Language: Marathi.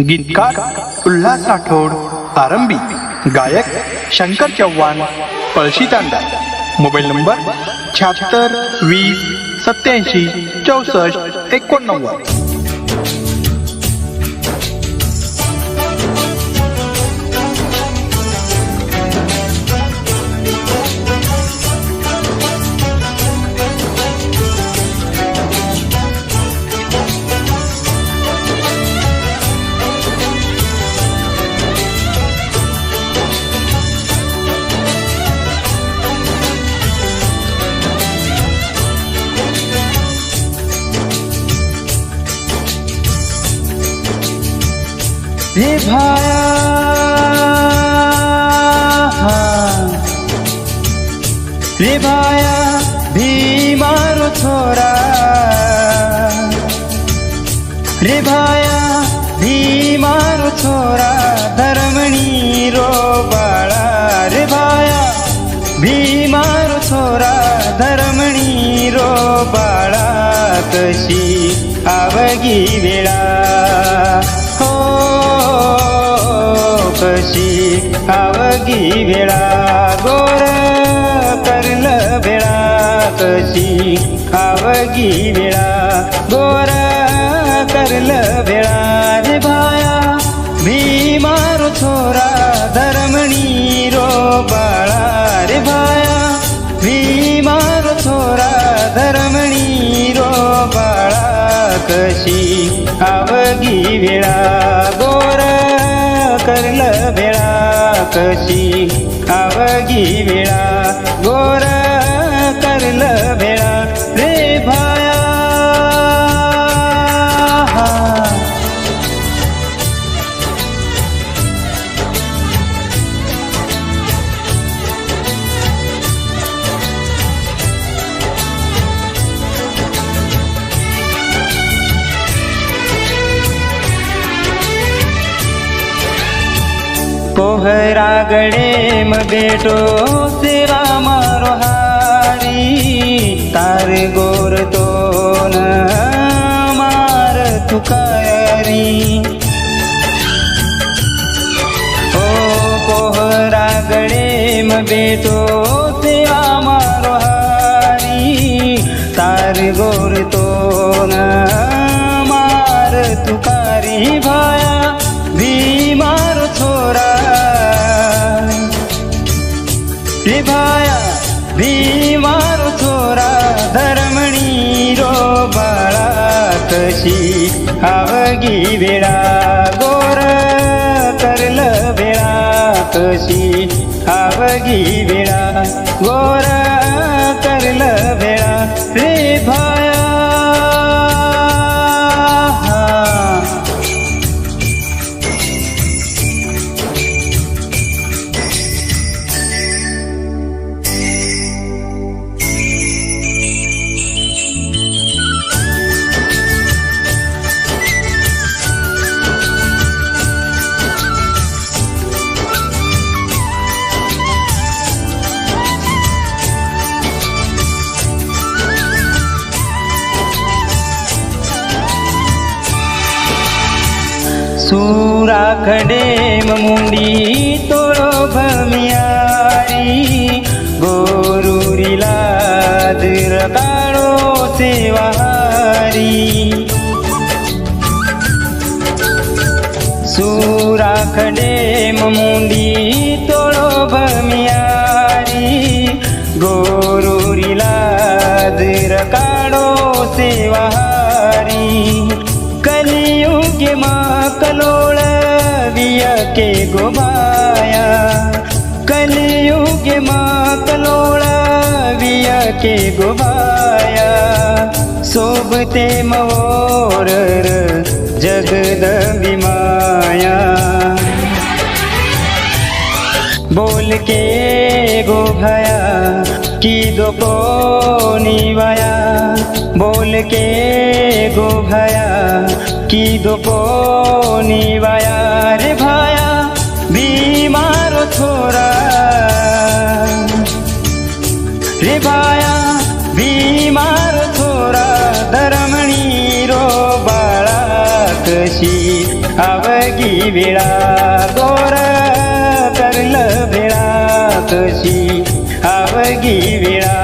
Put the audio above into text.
गीतकार उल्हास राठोड आरंभी, गायक शंकर चव्हाण पळशी तांडा, मोबाईल नंबर 76 20 87 64 89। रे भाया रे भाया भीमारो छोरा, रे भाया भीमारो छोरा धर्मणी रो बाळा, रे भाया भीमारो छोरा धर्मणी रो बाळा, कशी आवगी वेळा हो, कशी आवगी वेळा गोर करल वेळा, कशी आवगी वेळा गोर करल वेळा, रे भाया भीमारो छोरा धर्मणी रो बाळा, रे भाया भीमारो छोरा धर्मणी रो बाळा, कशी आवगी वेळा गोर करल वेळा, कशी आवगी वेळा गोर करल वेळा, रे भाया पोहरा गड़े म बेटो सेवा मारो हारी, तार गोर तो न मार तुकारी, ओ पोहरा गड़े म बेटो सेवा मारो हारी, तार गोर तो न मार तुकारी, भाया भीमारो छोरा, रे भाया भीमारो छोरा धर्मणी रो बाळा, कशी आवगी वेळा गोर करल वेळा, कशी आवगी वेळा गोर करल वेळा, रे भाया सूरा खडे मुंडी तोड़ो भमियारी, गोरुरीला दर काळो सेवाहारी, सूरा खडे मुंडी तोड़ो भमियारी, गोरुरीला दर काळो सेवाहारी, कलियुगे मा कलोळ विय के गोबाया, कलियुगे मा कलोळ विय के गोबाया, सोबते मोर जगदंबी माया, बोल के गो भया की दो को निवाया, बोल के गो भया की दो को निवाया, रे भाया भीमारो छोरा, रे भाया भीमारो छोरा धर्मणी रो बाळा, कशी आवगी वेळा गोर करल भेळा कशी आवगी वेळा